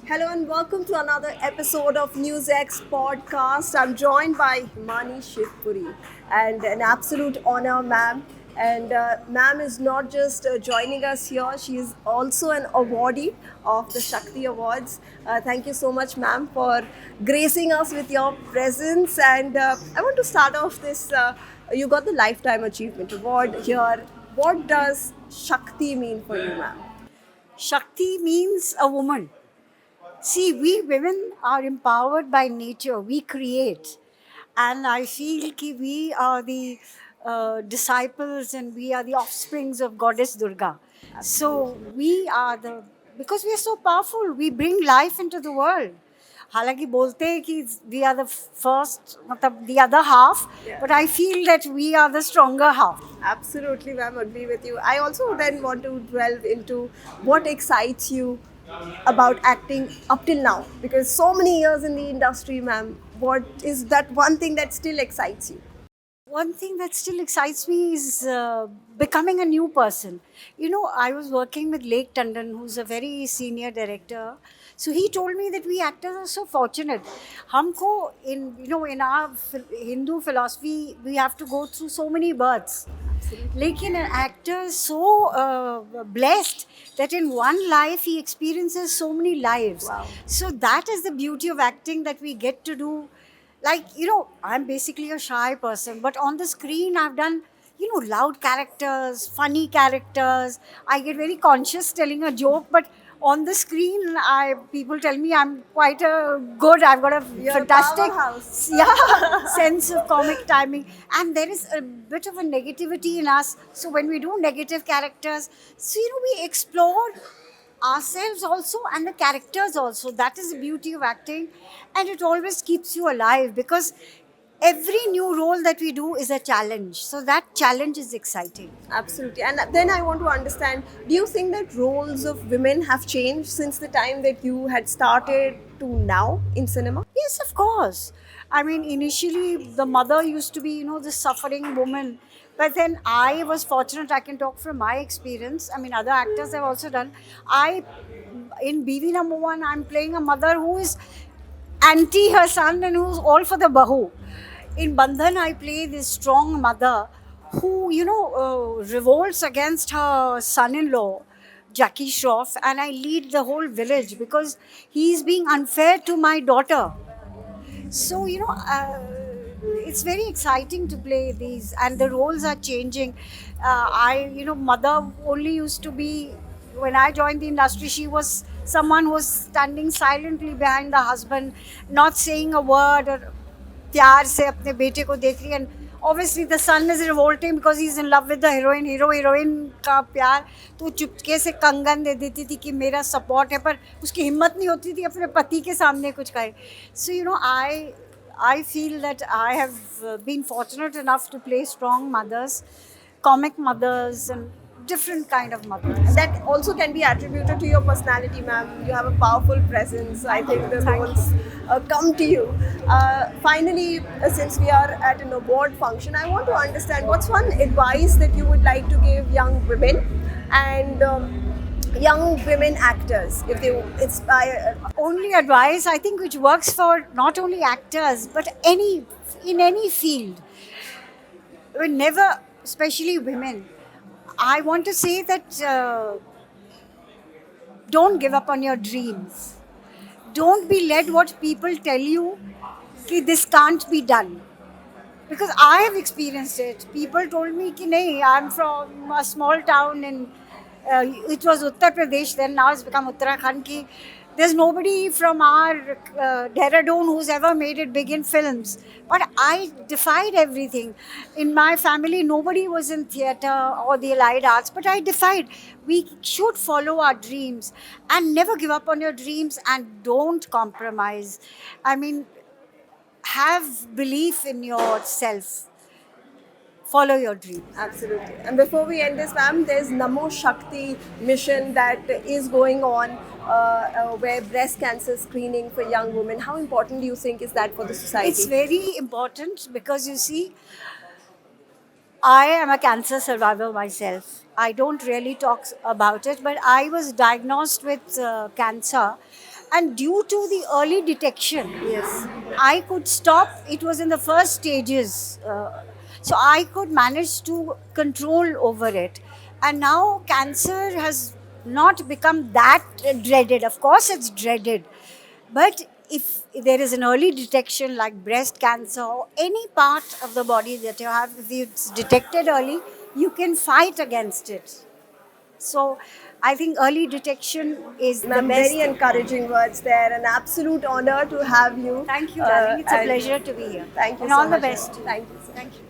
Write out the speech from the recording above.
Hello and welcome to another episode of NewsX podcast. I'm joined by Himani Shivpuri and an absolute honor, ma'am. And ma'am is not just joining us here, she is also an awardee of the Shakti Awards. Thank you so much, ma'am, for gracing us with your presence. And I want to start off this. You got the Lifetime Achievement Award here. What does Shakti mean for you, ma'am? Shakti means a woman. See, we women are empowered by nature. We create. And I feel that we are the disciples and we are the offsprings of Goddess Durga. So Absolutely. because we are so powerful, we bring life into the world. हालांकि बोलते हैं कि we are the first मतलब the other half, Yeah. but I feel that we are the stronger half. Absolutely, ma'am. Agree with you. I also then want to delve into what excites you about acting up till now, because so many years in the industry, ma'am. What is that one thing that still excites you? One thing that still excites me is becoming a new person. You know, I was working with Lake Tandon, who's a very senior director. So he told me that we actors are so fortunate. Humko, in our Hindu philosophy, we have to go through so many births. Absolutely. Lekin an actor is so blessed that in one life he experiences so many lives. Wow. So that is the beauty of acting, that we get to do. Like, I'm basically a shy person, but on the screen I've done, loud characters, funny characters. I get very conscious telling a joke, but on the screen, I people tell me I'm quite a good. I've got a You're a fantastic, powerhouse. yeah, sense of comic timing, and there is a bit of a negativity in us. So when we do negative characters, so we explore ourselves also and the characters also. That is the beauty of acting, and it always keeps you alive because every new role that we do is a challenge. So that challenge is exciting. Absolutely. And then I want to understand, do you think that roles of women have changed since the time that you had started to now in cinema? Yes, of course. I mean, initially the mother used to be, the suffering woman. But then I was fortunate, I can talk from my experience. I mean, other actors have also done. In BV number one, I'm playing a mother who is anti her son and who's all for the Bahu. In Bandhan, I play this strong mother who, revolts against her son in law, Jackie Shroff, and I lead the whole village because he's being unfair to my daughter. So, it's very exciting to play these, and the roles are changing. Mother only used to be, when I joined the industry, she was someone who was standing silently behind the husband, not saying a word, or प्यार से अपने बेटे को देख रही है. And obviously the son is revolting because he's in love with the heroine. Heroine का प्यार, तो चुपके से कंगन दे देती थी कि मेरा सपोर्ट है, पर उसकी हिम्मत नहीं होती थी अपने पति के सामने कुछ कहे. So I feel that I have been fortunate enough to play strong mothers, comic mothers, and different kind of mothers. That also can be attributed to your personality, ma'am. You have a powerful presence. I think the Thank roles you. come to you. Finally, since we are at an award function, I want to understand what's one advice that you would like to give young women and young women actors if they inspire. Only advice I think which works for not only actors but in any field. Never, especially women. I want to say that don't give up on your dreams. Don't be led what people tell you कि this can't be done. Because I have experienced it. People told me कि नहीं, I'm from a small town in it was Uttar Pradesh then, now it's become Uttarakhand. Ki there's nobody from our Dehradun who's ever made it big in films. But I defied everything. In my family, nobody was in theatre or the allied arts, but I defied. We should follow our dreams and never give up on your dreams and don't compromise. I mean, have belief in yourself. Follow your dreams. Absolutely. And before we end this, ma'am, there's Namo Shakti mission that is going on where breast cancer screening for young women. How important do you think is that for the It's society? very important because you see, I am a cancer survivor myself. I don't really talk about it, but I was diagnosed with cancer And due to the early detection, Yes. I could stop. It was in the first stages. So I could manage to control over it. And now cancer has not become that dreaded. Of course, it's dreaded. But if there is an early detection like breast cancer or any part of the body that you have, if it's detected early, you can fight against it. So I think early detection is the Ma'am, best very thing. encouraging words there. An absolute honor to have you. Thank you, darling. It's a And pleasure to be here. Thank you And so all the much. best. Thank you. So Thank you.